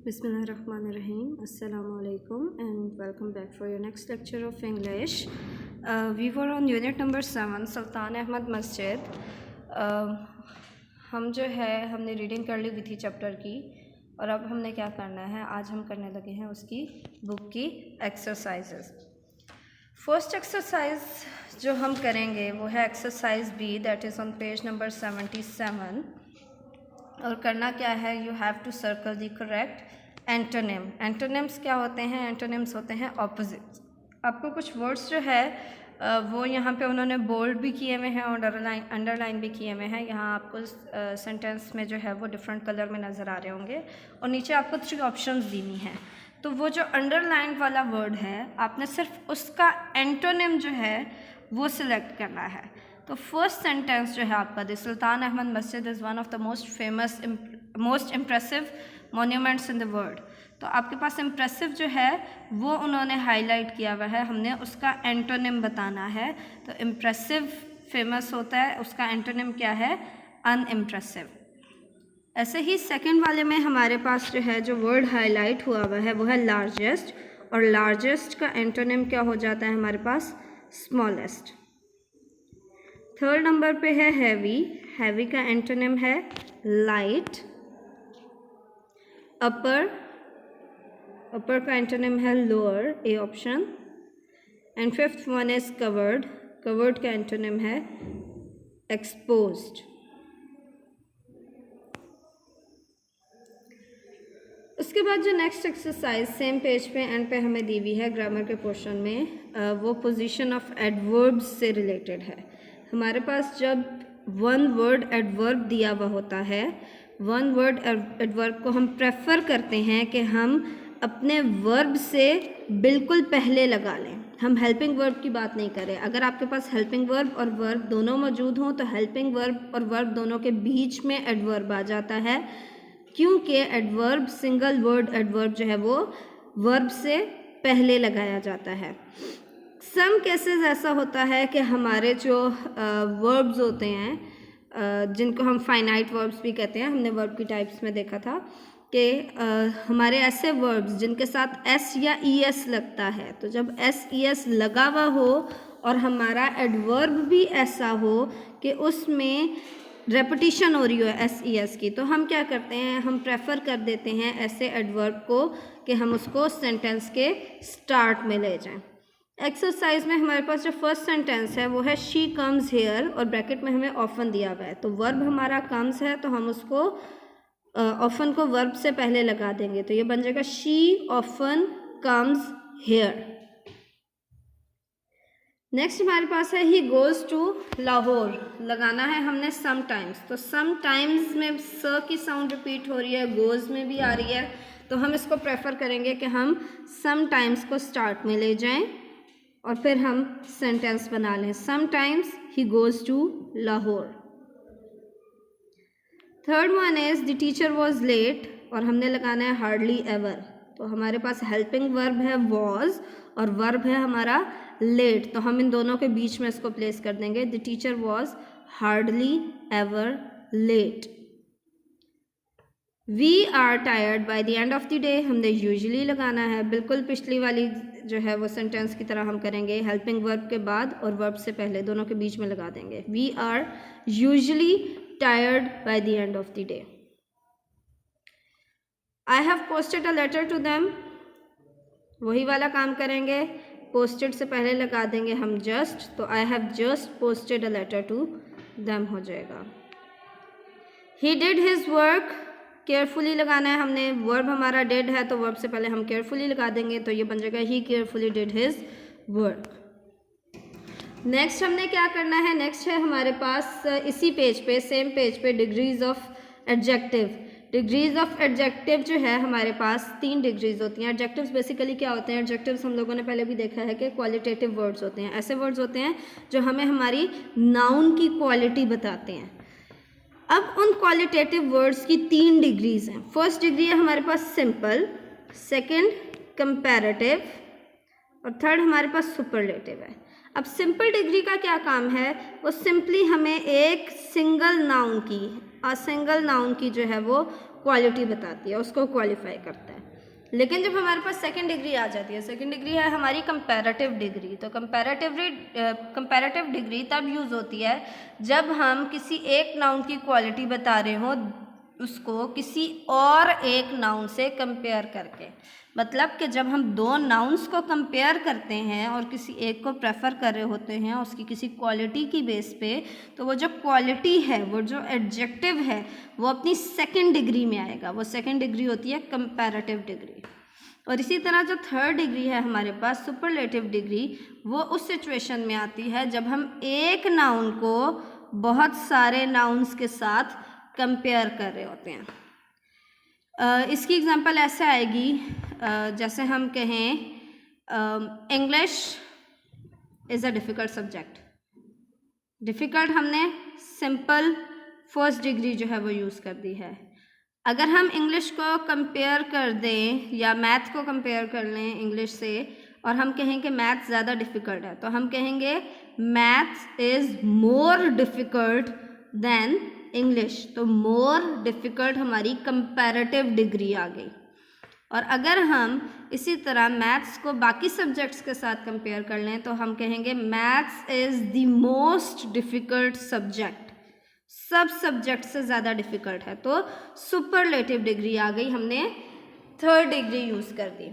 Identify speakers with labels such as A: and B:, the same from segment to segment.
A: Bismillahirrahmanirrahim. Assalamu alaikum and welcome back for your next lecture of English. We were on unit number 7 सुल्तान अहमद मस्जिद. हम जो है हमने reading कर ली हुई थी चैप्टर की और अब हमने क्या करना है, आज हम करने लगे हैं उसकी बुक की एक्सरसाइजेस. फर्स्ट एक्सरसाइज जो हम करेंगे वो है exercise B, that is on page number 77. और करना क्या है, you have to circle the correct antonym. Antonyms क्या होते हैं? एंटोनिम्स होते हैं ऑपोजिट्स. आपको कुछ वर्ड्स जो है वो यहाँ पे उन्होंने बोल्ड भी किए हुए हैं और अंडरलाइन भी किए हुए हैं. यहाँ आपको सेंटेंस में जो है वो डिफरेंट कलर में नज़र आ रहे होंगे और नीचे आपको 3 ऑप्शंस दी हुई हैं. तो वो जो अंडरलाइन वाला वर्ड है आपने सिर्फ उसका एंटोनिम जो है वो सिलेक्ट करना है. तो फर्स्ट सेंटेंस जो है आपका, द सुल्तान अहमद मस्जिद is one of the most impressive monuments in the world. तो आपके पास इम्प्रेसिव जो है वो उन्होंने हाईलाइट किया हुआ है, हमने उसका एंटोनिम बताना है. तो इम्प्रेसिव फेमस होता है, उसका एंटोनिम क्या है? अनइम्प्रेसिव. ऐसे ही सेकंड वाले में हमारे पास जो है जो वर्ड हाईलाइट हुआ हुआ है वो है लार्जेस्ट, और लार्जेस्ट का एंटोनिम क्या हो जाता है हमारे पास? स्मॉलेस्ट. थर्ड नंबर पे है हैवी. हैवी का एंटोनिम है लाइट. अपर, अपर का एंटोनिम है lower, A option. And fifth one is covered. Covered का एंटोनिम है एक्सपोज्ड. उसके बाद जो नेक्स्ट एक्सरसाइज सेम पेज पे एंड पे हमें दी हुई है ग्रामर के पोर्शन में, वो पोजीशन ऑफ एडवर्ब्स से रिलेटेड है. हमारे पास जब वन वर्ड एडवर्ब दिया हुआ होता है, वन वर्ड एडवर्ब को हम प्रेफर करते हैं कि हम अपने वर्ब से बिल्कुल पहले लगा लें. हम हेल्पिंग वर्ब की बात नहीं करें. अगर आपके पास हेल्पिंग वर्ब और वर्ब दोनों मौजूद हों तो हेल्पिंग वर्ब और वर्ब दोनों के बीच में एडवर्ब आ जाता है, क्योंकि एडवर्ब सिंगल वर्ड एडवर्ब जो है वो वर्ब से पहले लगाया जाता है. सम केसेस ऐसा होता है कि हमारे जो वर्ब्स होते हैं जिनको हम फाइनाइट वर्ब्स भी कहते हैं, हमने वर्ब की टाइप्स में देखा था कि हमारे ऐसे वर्ब्स जिनके साथ एस या ई एस लगता है, तो जब एस ई एस लगा हुआ हो और हमारा एडवर्ब भी ऐसा हो कि उसमें रेपिटिशन हो रही हो एस ई एस की, तो हम क्या करते हैं, हम प्रेफर कर देते हैं ऐसे एडवर्ब को कि हम उसको सेंटेंस के स्टार्ट में ले जाएं. एक्सरसाइज में हमारे पास जो फर्स्ट सेंटेंस है वो है शी कम्स हेयर और ब्रैकेट में हमें ऑफन दिया हुआ है. तो वर्ब हमारा कम्स है तो हम उसको ऑफन को वर्ब से पहले लगा देंगे, तो ये बन जाएगा she often comes here. Next हमारे पास है ही गोज़ टू लाहौर. लगाना है हमने समटाइम्स. तो समटाइम्स में स की साउंड रिपीट हो रही है, गोज़ में भी आ रही है, तो हम इसको प्रेफर करेंगे कि हम समटाइम्स को स्टार्ट में ले जाएं और फिर हम सेंटेंस बना लें. Sometimes he goes to Lahore. Third one is the teacher was late और हमने लगाना है हार्डली एवर. तो हमारे पास हेल्पिंग वर्ब है वॉज और वर्ब है हमारा लेट, तो हम इन दोनों के बीच में इसको प्लेस कर देंगे. The teacher was hardly ever late. We are tired by the end of the day. हमने यूजुअली लगाना है, बिल्कुल पिछली वाली जो है वो सेंटेंस की तरह हम करेंगे, हेल्पिंग वर्ब के बाद और वर्ब से पहले दोनों के बीच में लगा देंगे. We are usually tired by the end of the day. I have posted a letter to them. वही वाला काम करेंगे, पोस्टेड से पहले लगा देंगे हम जस्ट, तो I have just posted a letter to them हो जाएगा. He did his work. Carefully लगाना है हमने, वर्ब हमारा डिड है तो वर्ब से पहले हम केयरफुली लगा देंगे, तो ये बन जाएगा he carefully did his work. Next हमने क्या करना है, नेक्स्ट है हमारे पास इसी पेज पे, सेम पेज पे, degrees of adjective. Degrees of adjective जो है हमारे पास 3 डिग्रीज होती हैं. एडजेक्टिव्स बेसिकली क्या होते हैं? एडजेक्टिव्स हम लोगों ने पहले भी देखा है कि क्वालिटेटिव वर्ड्स होते हैं. ऐसे वर्ड्स होते हैं जो हमें हमारी नाउन की क्वालिटी बताते हैं. अब उन क्वालिटेटिव वर्ड्स की 3 डिग्रीज हैं. फर्स्ट डिग्री है हमारे पास सिंपल, सेकंड कंपैरेटिव और थर्ड हमारे पास सुपरलेटिव है. अब सिंपल डिग्री का क्या काम है? वो सिंपली हमें एक सिंगल नाउन की जो है वो क्वालिटी बताती है, उसको क्वालिफाई करता है। लेकिन जब हमारे पास सेकंड डिग्री आ जाती है, सेकंड डिग्री है हमारी कंपैरेटिव डिग्री। तो कंपैरेटिव डिग्री तब यूज़ होती है जब हम किसी एक नाउन की क्वालिटी बता रहे हों उसको किसी और एक नाउन से कंपेयर करके। मतलब कि जब हम दो नाउन्स को कंपेयर करते हैं और किसी एक को प्रेफर कर रहे होते हैं उसकी किसी क्वालिटी की बेस पे, तो वो जो क्वालिटी है, वो जो एडजेक्टिव है, वो अपनी सेकंड डिग्री में आएगा। वो सेकंड डिग्री होती है कंपैरेटिव डिग्री। और इसी तरह जो थर्ड डिग्री है हमारे पास, सुपरलेटिव डिग्री, वो उस सिचुएशन में आती है जब हम एक नाउन को बहुत सारे नाउन्स के साथ कंपेयर कर रहे होते हैं। इसकी एग्जांपल ऐसे आएगी, जैसे हम कहें English is a difficult subject. Difficult हमने सिंपल फर्स्ट डिग्री जो है वो यूज़ कर दी है। अगर हम इंग्लिश को कंपेयर कर दें या मैथ को कंपेयर कर लें इंग्लिश से और हम कहें कि मैथ ज़्यादा डिफ़िकल्ट है, तो हम कहेंगे math is more difficult than English. तो मोर डिफ़िकल्ट हमारी कंपैरेटिव डिग्री आ गई। और अगर हम इसी तरह मैथ्स को बाकी सब्जेक्ट्स के साथ कंपेयर कर लें तो हम कहेंगे maths is the most difficult subject. सब सब्जेक्ट से ज़्यादा डिफ़िकल्ट है, तो सुपरलेटिव डिग्री आ गई, हमने थर्ड डिग्री यूज़ कर दी।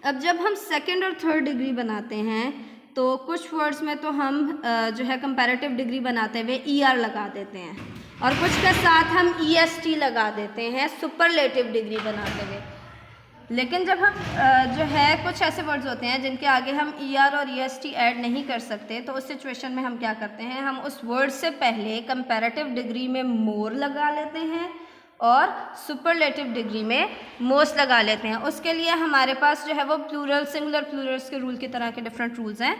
A: अब जब हम सेकंड और थर्ड डिग्री बनाते हैं तो कुछ वर्ड्स में तो हम जो है कंपैरेटिव डिग्री बनाते हुए ER लगा देते हैं और कुछ के साथ हम EST लगा देते हैं सुपरलेटिव डिग्री बनाते हुए। लेकिन जब हम जो है कुछ ऐसे वर्ड्स होते हैं जिनके आगे हम ER और EST ऐड नहीं कर सकते, तो उस सिचुएशन में हम क्या करते हैं, हम उस वर्ड से पहले कंपैरेटिव डिग्री में मोर लगा लेते हैं और सुपरलेटिव डिग्री में मोस्ट लगा लेते हैं। उसके लिए हमारे पास जो है वो प्लूरल, सिंगुलर, प्लूरल्स के रूल की तरह के डिफरेंट रूल्स हैं।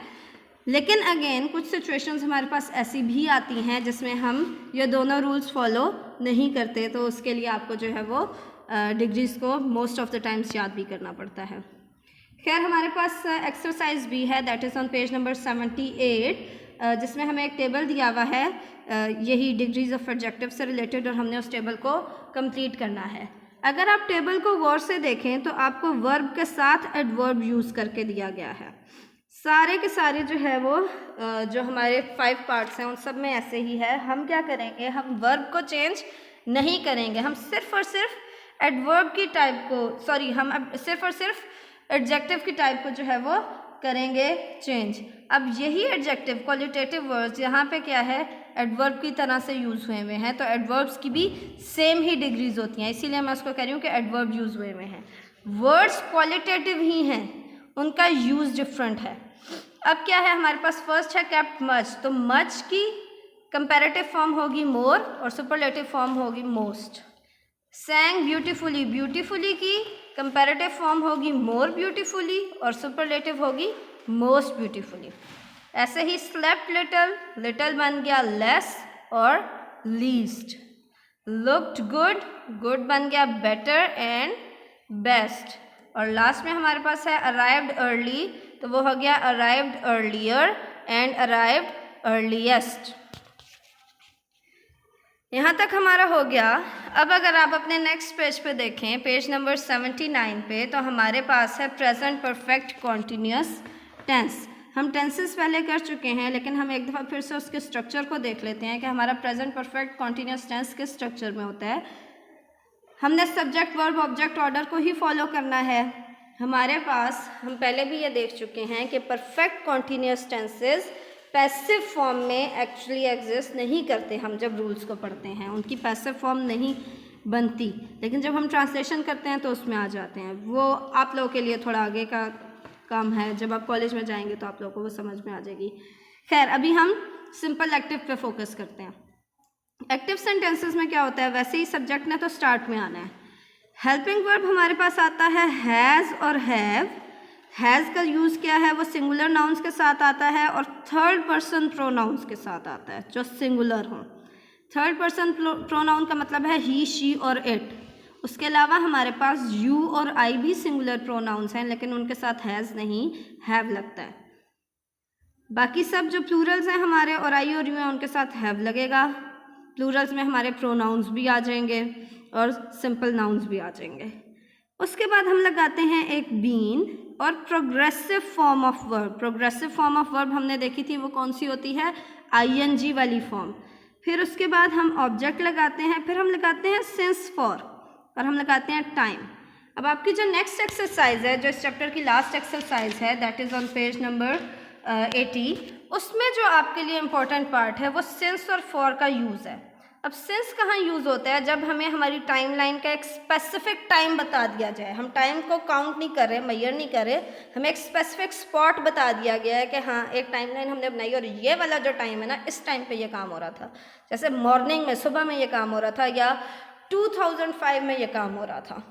A: लेकिन अगेन कुछ सिचुएशंस हमारे पास ऐसी भी आती हैं जिसमें हम ये दोनों रूल्स फॉलो नहीं करते, तो उसके लिए आपको जो है वो डिग्रीज़ को मोस्ट ऑफ द टाइम्स याद भी करना पड़ता है। खैर, हमारे पास एक्सरसाइज भी है, that is on page number 78, जिसमें हमें एक टेबल दिया हुआ है यही डिग्रीज ऑफ एडजेक्टिव से रिलेटेड, और हमने उस टेबल को कंप्लीट करना है। अगर आप टेबल को गौर से देखें तो आपको वर्ब के साथ एडवर्ब यूज़ करके दिया गया है। सारे के सारे जो है वो जो हमारे 5 पार्ट्स हैं उन सब में ऐसे ही है। हम क्या करेंगे, हम वर्ब को चेंज नहीं करेंगे, हम सिर्फ और सिर्फ एडवर्ब की टाइप को हम सिर्फ और सिर्फ एडजेक्टिव की टाइप को जो है वो करेंगे चेंज। अब यही एडजेक्टिव क्वालिटेटिव वर्ड्स यहाँ पे क्या है, एडवर्ब की तरह से यूज़ हुए हैं, तो एडवर्ब्स की भी सेम ही डिग्रीज होती हैं, इसीलिए मैं उसको कह रही हूँ कि एडवर्ब यूज़ हुए हैं। वर्ड्स क्वालिटेटिव ही हैं, उनका यूज़ डिफरेंट है। अब क्या है हमारे पास, फर्स्ट है केप्ट मच, तो मच की कंपैरेटिव फॉर्म होगी मोर और सुपरलेटिव फॉर्म होगी मोस्ट। sang ब्यूटीफुली, ब्यूटीफुली की कंपैरेटिव फॉर्म होगी मोर ब्यूटीफुली और सुपरलेटिव होगी मोस्ट ब्यूटीफुली। ऐसे ही स्लेप्ट लिटिल, लिटिल बन गया लेस और लीस्ट। लुक्ड गुड, गुड बन गया बेटर एंड बेस्ट। और लास्ट में हमारे पास है अराइव्ड अर्ली, तो वो हो गया arrived earlier and arrived earliest. यहाँ तक हमारा हो गया। अब अगर आप अपने नेक्स्ट पेज पे देखें, पेज नंबर 79 पे, तो हमारे पास है प्रेजेंट परफेक्ट कॉन्टीन्यूअस टेंस। हम टेंसेस पहले कर चुके हैं, लेकिन हम एक दफ़ा फिर से उसके स्ट्रक्चर को देख लेते हैं कि हमारा प्रेजेंट परफेक्ट कॉन्टीन्यूअस टेंस किस स्ट्रक्चर में होता है। हमने सब्जेक्ट वर्ब ऑब्जेक्ट ऑर्डर को ही फॉलो करना है। हमारे पास हम पहले भी ये देख चुके हैं कि perfect continuous tenses passive form में एक्चुअली एग्जिस्ट नहीं करते। हम जब रूल्स को पढ़ते हैं उनकी पैसिव फॉर्म नहीं बनती, लेकिन जब हम ट्रांसलेशन करते हैं तो उसमें आ जाते हैं। वो आप लोगों के लिए थोड़ा आगे का काम है, जब आप कॉलेज में जाएंगे तो आप लोगों को वो समझ में आ जाएगी। खैर, अभी हम सिंपल एक्टिव पे फोकस करते हैं। एक्टिव सेंटेंसेस में क्या होता है, वैसे ही सब्जेक्ट ने तो स्टार्ट में आना है। हेल्पिंग वर्ब हमारे पास आता है हैज़ और हैव। हैज़ का यूज़ क्या है, वो सिंगुलर नाउन्स के साथ आता है और थर्ड पर्सन प्रोनाउंस के साथ आता है जो सिंगुलर हों। थर्ड पर्सन प्रोनाउन का मतलब है ही, शी और इट। उसके अलावा हमारे पास यू और आई भी सिंगुलर प्रोनाउंस हैं, लेकिन उनके साथ हैज़ नहीं, हैव लगता है। बाकी सब जो प्लूरल्स हैं हमारे, और आई और यू हैं, उनके साथ हैव लगेगा। प्लूरल्स में हमारे प्रोनाउंस भी आ जाएंगे। और सिंपल नाउन्स भी आ जाएंगे। उसके बाद हम लगाते हैं एक बीन और progressive form of verb. Progressive form of verb हमने देखी थी, वो कौन सी होती है? आईएनजी वाली फॉर्म। फिर उसके बाद हम ऑब्जेक्ट लगाते हैं, फिर हम लगाते हैं सिंस फॉर, और हम लगाते हैं टाइम। अब आपकी जो नेक्स्ट एक्सरसाइज है, जो इस चैप्टर की लास्ट एक्सरसाइज है, that is on page number 80, उसमें जो आपके लिए इम्पोर्टेंट पार्ट है वो सिंस और फॉर का यूज़ है। अब सिंस कहाँ यूज़ होता है? जब हमें हमारी टाइम लाइन का एक स्पेसिफिक टाइम बता दिया जाए। हम टाइम को काउंट नहीं कर रहे, मेजर नहीं कर रहे, हमें एक स्पेसिफिक स्पॉट बता दिया गया है कि हाँ एक टाइम लाइन हमने बनाई और ये वाला जो टाइम है ना, इस टाइम पे ये काम हो रहा था। जैसे मॉर्निंग में, सुबह में ये काम हो रहा था, या 2005 में ये काम हो रहा था।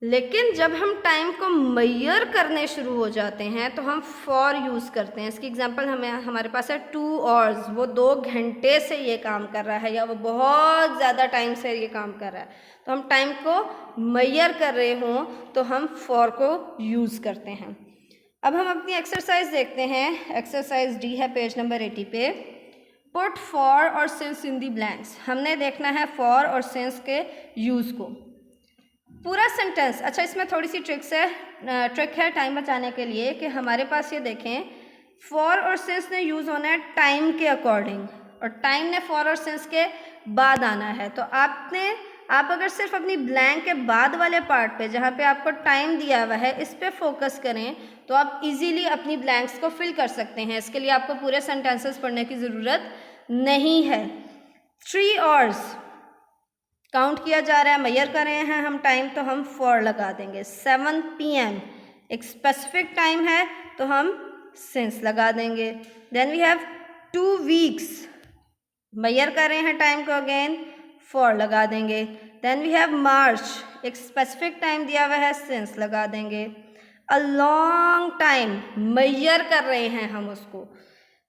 A: लेकिन जब हम टाइम को मेजर करने शुरू हो जाते हैं तो हम फॉर यूज़ करते हैं। इसकी एग्जांपल हमारे पास है 2 आवर्स, वो 2 घंटे से ये काम कर रहा है, या वो बहुत ज़्यादा टाइम से ये काम कर रहा है। तो हम टाइम को मेजर कर रहे हों तो हम फॉर को यूज़ करते हैं। अब हम अपनी एक्सरसाइज देखते हैं। एक्सरसाइज डी है पेज नंबर 80 पे। पुट फॉर और सिंस इन दी ब्लैंक्स। हमने देखना है फॉर और सिंस के यूज़ को। पूरा सेंटेंस, अच्छा इसमें थोड़ी सी ट्रिक है टाइम बचाने के लिए, कि हमारे पास ये देखें, फॉर और सिंस ने यूज़ होना है टाइम के अकॉर्डिंग, और टाइम ने फॉर और सिंस के बाद आना है। तो आप अगर सिर्फ अपनी ब्लैंक के बाद वाले पार्ट पे, जहाँ पे आपको टाइम दिया हुआ है, इस पे फोकस करें तो आप इजीली अपनी ब्लैंक्स को फिल कर सकते हैं। इसके लिए आपको पूरे सेंटेंसेस पढ़ने की ज़रूरत नहीं है। 3 आवर्स काउंट किया जा रहा है, मेजर कर रहे हैं हम टाइम, तो हम फॉर लगा देंगे। 7 PM एक स्पेसिफिक टाइम है तो हम सिंस लगा देंगे। Then we have 2 weeks, major कर रहे हैं टाइम को, अगेन फॉर लगा देंगे। देन वी हैव मार्च, एक स्पेसिफिक टाइम दिया हुआ है, सिंस लगा देंगे। अ लॉन्ग टाइम, मेजर कर रहे हैं हम उसको,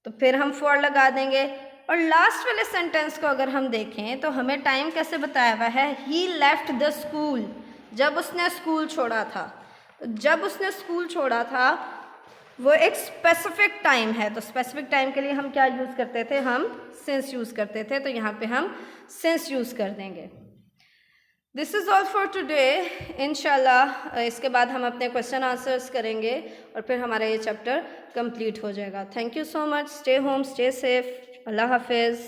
A: तो फिर हम फॉर लगा देंगे। और लास्ट वाले सेंटेंस को अगर हम देखें तो हमें टाइम कैसे बताया हुआ है? ही लेफ्ट द स्कूल, जब उसने स्कूल छोड़ा था। तो जब उसने स्कूल छोड़ा था वो एक स्पेसिफिक टाइम है, तो स्पेसिफिक टाइम के लिए हम क्या यूज़ करते थे? हम सिंस यूज़ करते थे, तो यहाँ पे हम सिंस यूज़ कर देंगे। This is all for today. इंशाल्लाह इसके बाद हम अपने क्वेश्चन आंसर्स करेंगे और फिर हमारा ये चैप्टर कंप्लीट हो जाएगा। Thank you so much. Stay home, stay safe. अल्लाह हाफिज़।